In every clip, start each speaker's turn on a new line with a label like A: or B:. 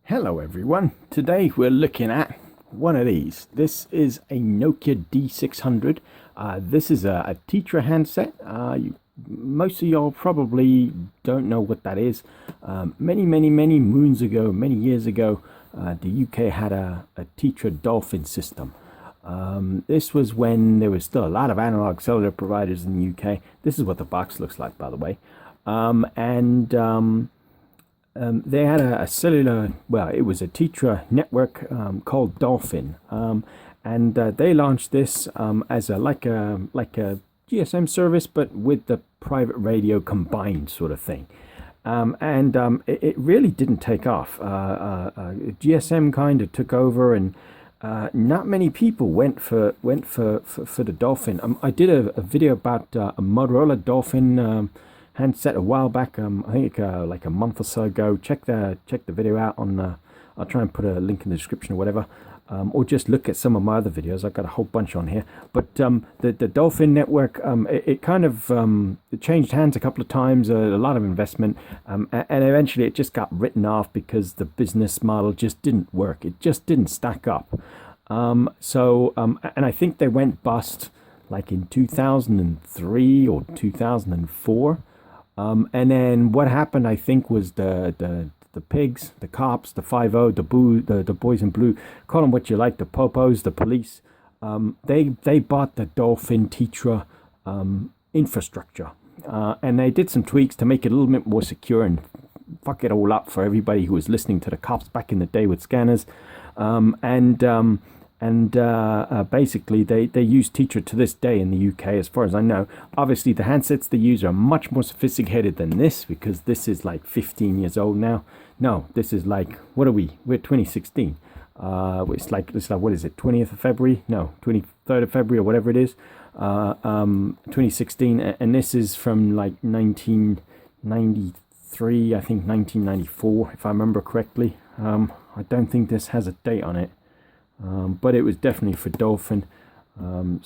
A: Hello everyone, today we're looking at one of these. This is a Nokia D600. This is a Tetra handset. Most of y'all probably don't know what that is. Many moons ago, many years ago, the UK had a Tetra Dolphin system. This was when there was still a lot of analog cellular providers in the UK. This is what the box looks like, by the way. They had a cellular, well, it was a Tetra network called Dolphin, and they launched this as like a GSM service, but with the private radio combined sort of thing. It really didn't take off. GSM kind of took over, and not many people went for the Dolphin. I did a video about a Motorola Dolphin handset a while back. I think like a month or so ago. Check the video out on. I'll try and put a link in the description or whatever, or just look at some of my other videos. I've got a whole bunch on here. But the Dolphin network, it kind of it changed hands a couple of times. A lot of investment, and eventually it just got written off because the business model just didn't work. It just didn't stack up. And I think they went bust like in 2003 or 2004. And then what happened, I think, was the pigs, the cops, the 5-0, the boys in blue, call them what you like, the popos, the police. They bought the Dolphin Tetra infrastructure, and they did some tweaks to make it a little bit more secure and fuck it all up for everybody who was listening to the cops back in the day with scanners. Basically they use Tetra to this day in the UK, as far as I know. Obviously the handsets they use are much more sophisticated than this, because this is like 15 years old now. No, this is like, what are we're 2016. It's like what is it, 20th of February, no, 23rd of February or whatever it is, 2016, and this is from like 1993, I think 1994, if I remember correctly. I don't think this has a date on it. But it was definitely for Dolphin. And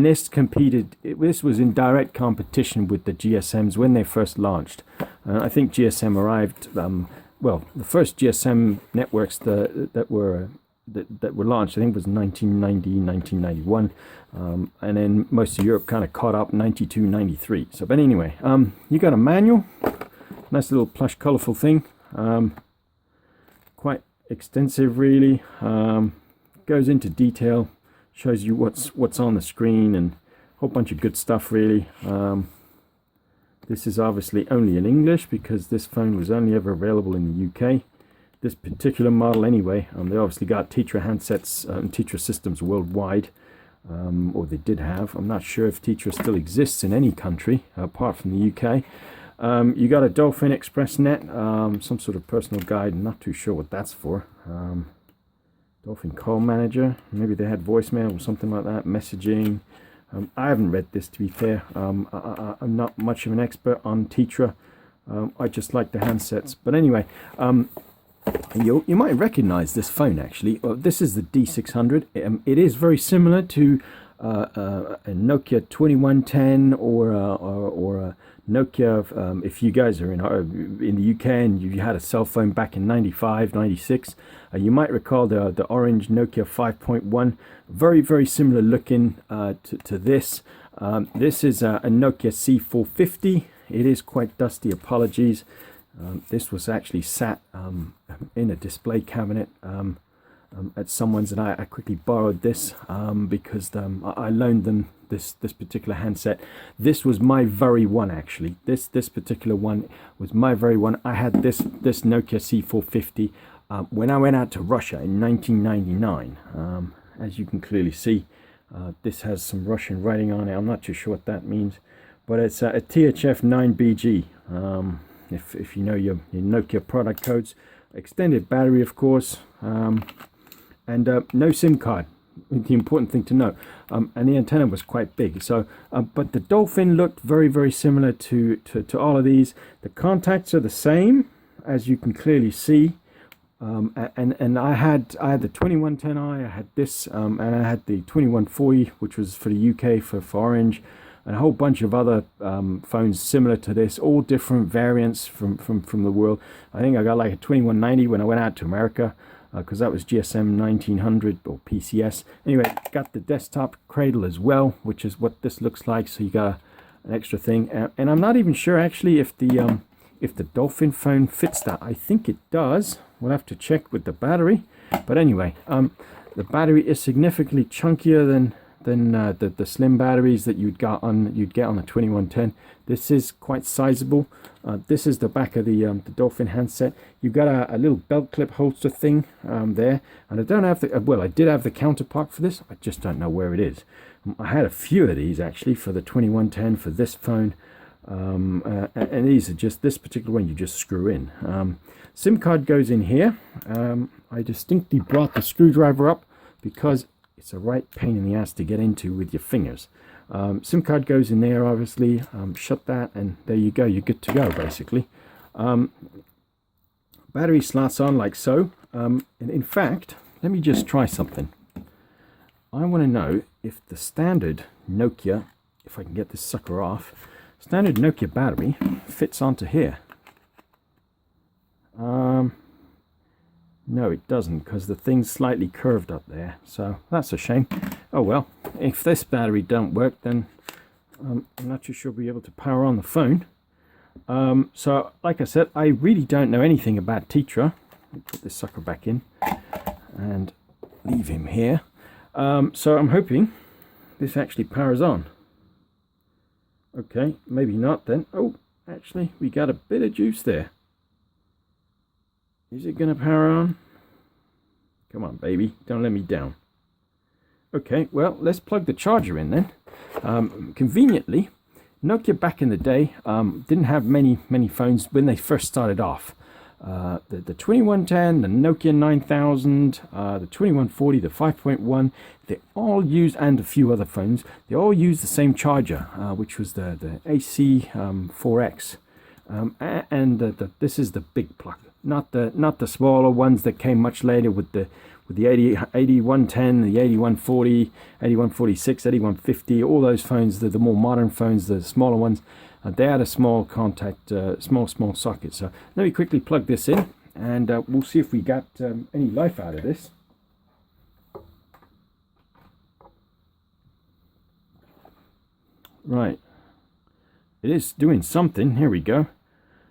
A: this this was in direct competition with the GSMs when they first launched. I think GSM arrived, well, the first GSM networks that were launched, I think, was 1990, 1991. And then most of Europe kind of caught up 92, 93. So, but anyway, you got a manual, nice little plush, colorful thing. Quite extensive, really. Goes into detail, shows you what's on the screen, and a whole bunch of good stuff, really. This is obviously only in English because this phone was only ever available in the UK, this particular model anyway. They obviously got Tetra handsets and Tetra systems worldwide, or they did have. I'm not sure if Tetra still exists in any country apart from the UK. You got a Dolphin ExpressNet, some sort of personal guide. I'm not too sure what that's for. Dolphin Call Manager, maybe they had voicemail or something like that, messaging. I haven't read this, to be fair. I'm not much of an expert on Tetra. I just like the handsets. But anyway, you might recognize this phone, actually. This is the D600. It is very similar to a Nokia 2110 or a Nokia, if you guys are in the UK and you had a cell phone back in 95, 96, you might recall the orange Nokia 5.1, very similar looking to this. This is a Nokia C450. It is quite dusty, apologies. This was actually sat in a display cabinet at someone's, and I quickly borrowed this because I loaned them this particular handset. This was my very one, actually. This particular one was my very one. I had this Nokia C450 when I went out to Russia in 1999. As you can clearly see, this has some Russian writing on it. I'm not too sure what that means, but it's a THF 9BG. If you know your Nokia product codes. Extended battery, of course, and no SIM card. The important thing to know. And the antenna was quite big. So, but the Dolphin looked very similar to all of these. The contacts are the same, as you can clearly see. And I had the 2110i. I had this, and I had the 2140, which was for the UK for Orange. and a whole bunch of other phones similar to this, all different variants from the world. I think I got like a 2190 when I went out to America, because that was GSM 1900 or PCS. Anyway, got the desktop cradle as well, which is what this looks like. So you got an extra thing, and I'm not even sure actually if the Dolphin phone fits that. I think it does. We'll have to check with the battery. But anyway, the battery is significantly chunkier than the slim batteries that you'd get on the 2110. This is quite sizable. This is the back of the Dolphin handset. You've got a little belt clip holster thing there, and I don't have the well, I did have the counterpart for this. I just don't know where it is. I had a few of these actually for the 2110 for this phone, and these are just this particular one you just screw in. SIM card goes in here. I distinctly brought the screwdriver up because it's a right pain in the ass to get into with your fingers. SIM card goes in there, obviously. Shut that, and there you go. You're good to go, basically. Battery slots on like so. And in fact, let me just try something. I want to know if the standard Nokia, if I can get this sucker off, standard Nokia battery fits onto here. No, it doesn't, because the thing's slightly curved up there, so that's a shame. Oh well, if this battery don't work, then I'm not too sure we'll be able to power on the phone. So like I said, I really don't know anything about Tetra. Let me put this sucker back in and leave him here. So I'm hoping this actually powers on. Okay, maybe not then. Oh, actually we got a bit of juice there. Is it going to power on? Come on, baby. Don't let me down. Okay, well, let's plug the charger in then. Conveniently, Nokia back in the day didn't have many phones when they first started off. The 2110, the Nokia 9000, the 2140, the 5.1, they all use, and a few other phones, they all use the same charger, which was the AC4X. This is the big plug. Not the smaller ones that came much later with the 8110, the 8140, 8146, 8150, all those phones, the more modern phones, the smaller ones, they had a small contact, small socket. So let me quickly plug this in, and we'll see if we got any life out of this. Right, it is doing something. Here we go.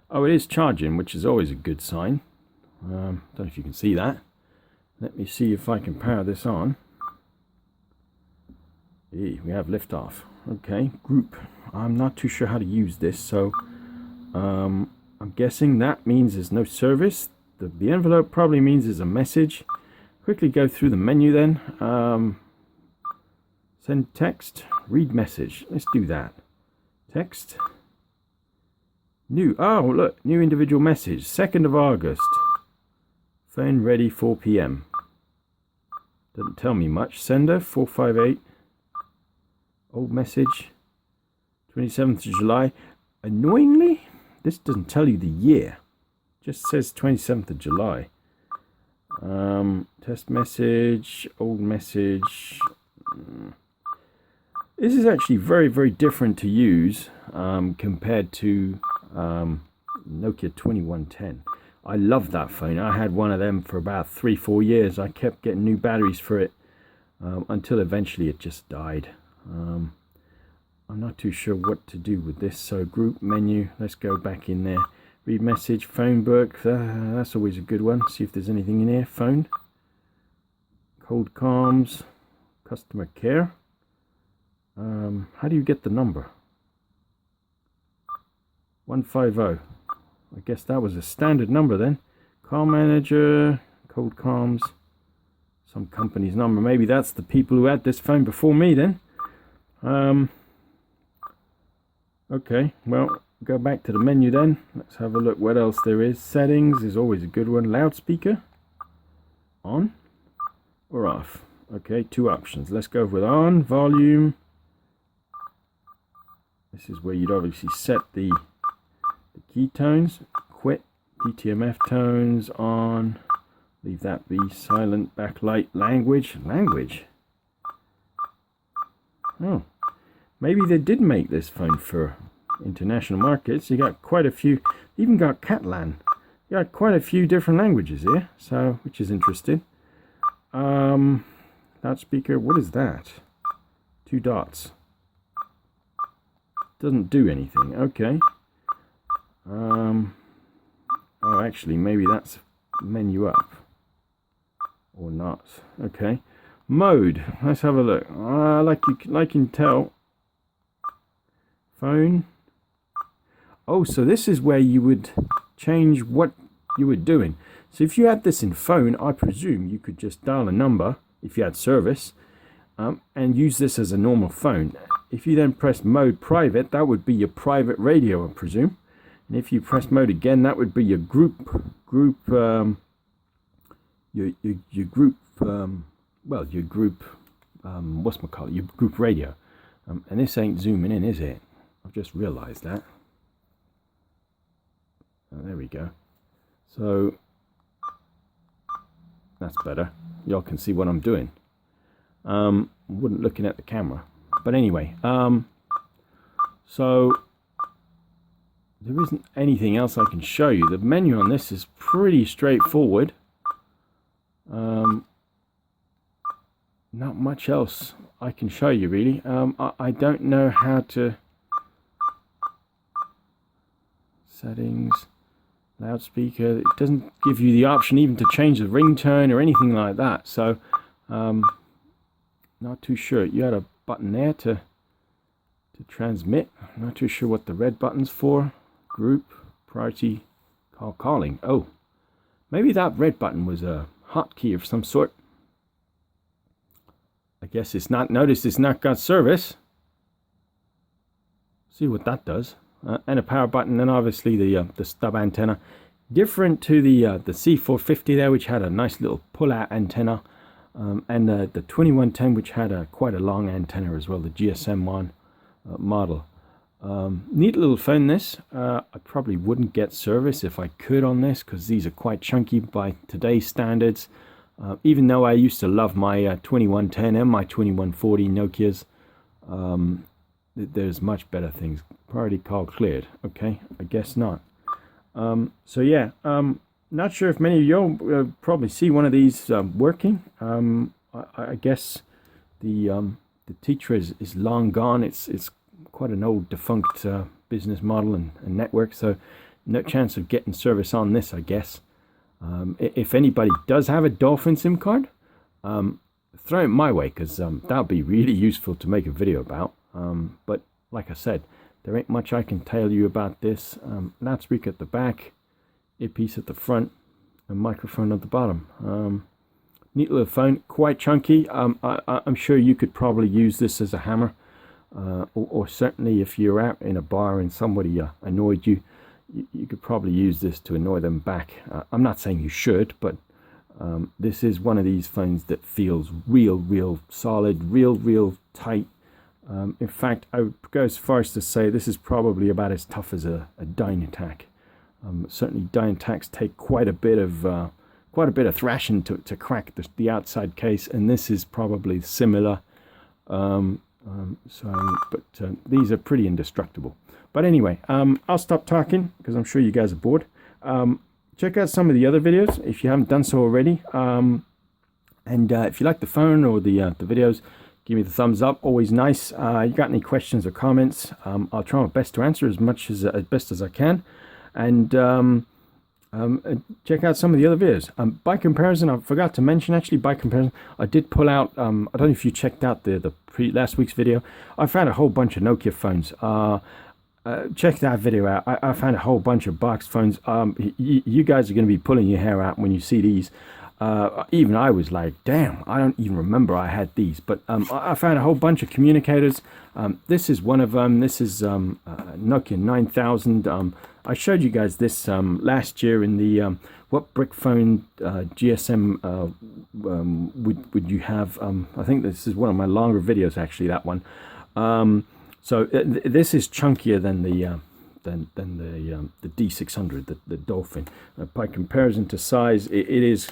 A: Oh, it is charging, which is always a good sign. Don't know if you can see that. Let me see if I can power this on. We have liftoff. Okay, group. I'm not too sure how to use this, so I'm guessing that means there's no service. The envelope probably means there's a message. Quickly go through the menu then. Send text, read message. Let's do that. Text. New, oh look, new individual message, 2nd of August. Phone ready 4 p.m. Doesn't tell me much. Sender 458. Old message 27th of July. Annoyingly, this doesn't tell you the year. Just says 27th of July. Test message, old message. This is actually very different to use compared to Nokia 2110. I love that phone. I had one of them for about 3-4 years. I kept getting new batteries for it until eventually it just died. I'm not too sure what to do with this. So group menu, let's go back in there. Read message, phone book, that's always a good one. See if there's anything in here. Phone, cold comms, customer care. How do you get the number? 150. I guess that was a standard number then. Call manager, cold comms, some company's number. Maybe that's the people who had this phone before me then. Okay, well, go back to the menu then. Let's have a look what else there is. Settings is always a good one. Loudspeaker, on or off. Okay, 2 options. Let's go with on. Volume. This is where you'd obviously set the key tones. Quit, DTMF tones on, leave that be. Silent, backlight, language. Oh, maybe they did make this phone for international markets. You got quite a few, even got Catalan. You got quite a few different languages here, so which is interesting. Loudspeaker, what is that? 2 dots. Doesn't do anything. Okay. Oh, actually, maybe that's menu up or not. Okay. Mode. Let's have a look. Like you can tell. Phone. Oh, so this is where you would change what you were doing. So if you had this in phone, I presume you could just dial a number if you had service, and use this as a normal phone. If you then press mode private, that would be your private radio, I presume. And if you press mode again, that would be your group radio. And this ain't zooming in, is it? I've just realized that. Oh, there we go. So that's better. Y'all can see what I'm doing. Wasn't looking at the camera, but anyway, so there isn't anything else I can show you. The menu on this is pretty straightforward. Not much else I can show you really. I don't know how to settings, loudspeaker. It doesn't give you the option even to change the ringtone or anything like that, so not too sure. You had a button there to transmit. I'm not too sure what the red button's for. Group, priority, calling. Oh, maybe that red button was a hotkey of some sort. I guess it's not. Notice it's not got service. See what that does. And a power button, and obviously the stub antenna. Different to the C450 there, which had a nice little pull-out antenna, and the 2110, which had quite a long antenna as well, the GSM one model. Neat little phone this. I probably wouldn't get service if I could on this, because these are quite chunky by today's standards. Even though I used to love my 2110 and my 2140 Nokias, there's much better things. Priority call cleared. Okay, I guess not. So yeah, not sure if many of you probably see one of these working. I guess the Tetra is long gone. It's quite an old defunct business model and network, so no chance of getting service on this, I guess. If anybody does have a Dolphin SIM card, throw it my way, because that would be really useful to make a video about. But like I said, there ain't much I can tell you about this. Loudspeaker at the back, earpiece at the front, a microphone at the bottom. Neat little phone, quite chunky. I'm sure you could probably use this as a hammer, or certainly if you're out in a bar and somebody annoyed you, you could probably use this to annoy them back. I'm not saying you should, but this is one of these phones that feels real solid, real tight. In fact, I would go as far as to say this is probably about as tough as a Dynatac. Certainly Dynatacs take quite a bit of thrashing to crack the outside case, and this is probably similar. These are pretty indestructible. But anyway, I'll stop talking because I'm sure you guys are bored. Check out some of the other videos if you haven't done so already. And if you like the phone or the videos, give me the thumbs up. Always nice. You got any questions or comments? I'll try my best to answer as best as I can. And check out some of the other videos. By comparison, I forgot to mention actually. By comparison, I did pull out. I don't know if you checked out the last week's video. I found a whole bunch of Nokia phones. Check that video out. I found a whole bunch of box phones. You guys are going to be pulling your hair out when you see these. Even I was like, damn, I don't even remember I had these. But I found a whole bunch of communicators. This is one of them. This is Nokia 9000. I showed you guys this last year in the what brick phone GSM would you have. I think this is one of my longer videos actually, that one. So this is chunkier than the D600, the Dolphin. By comparison to size, it is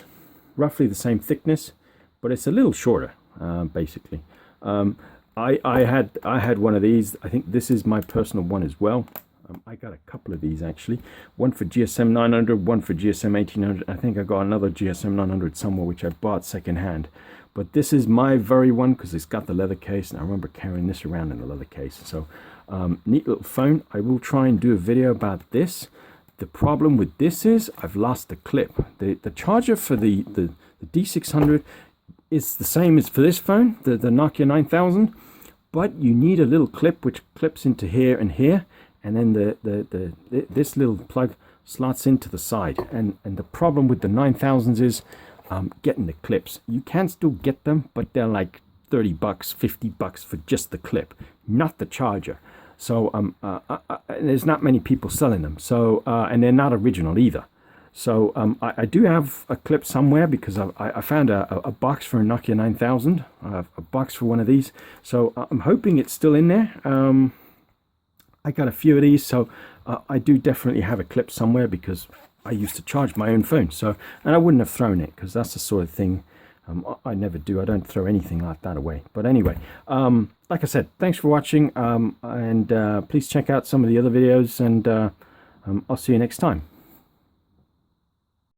A: roughly the same thickness, but it's a little shorter, basically. I had one of these. I think this is my personal one as well. I got a couple of these actually. One for GSM 900, one for GSM 1800. I think I got another GSM 900 somewhere which I bought secondhand. But this is my very one because it's got the leather case, and I remember carrying this around in the leather case. So neat little phone. I will try and do a video about this. The problem with this is I've lost the clip. The charger for the D600 is the same as for this phone, the Nokia 9000, but you need a little clip which clips into here and here, and then this little plug slots into the side. And the problem with the 9000s is getting the clips. You can still get them, but they're like 30 bucks, 50 bucks for just the clip, not the charger. So there's not many people selling them. So and they're not original either. So I do have a clip somewhere because I found a box for a Nokia 9000, a box for one of these. So I'm hoping it's still in there. I got a few of these, so I do definitely have a clip somewhere because I used to charge my own phone. So, and I wouldn't have thrown it because that's the sort of thing I never do. I don't throw anything like that away. But anyway, like I said, thanks for watching, and please check out some of the other videos, and I'll see you next time.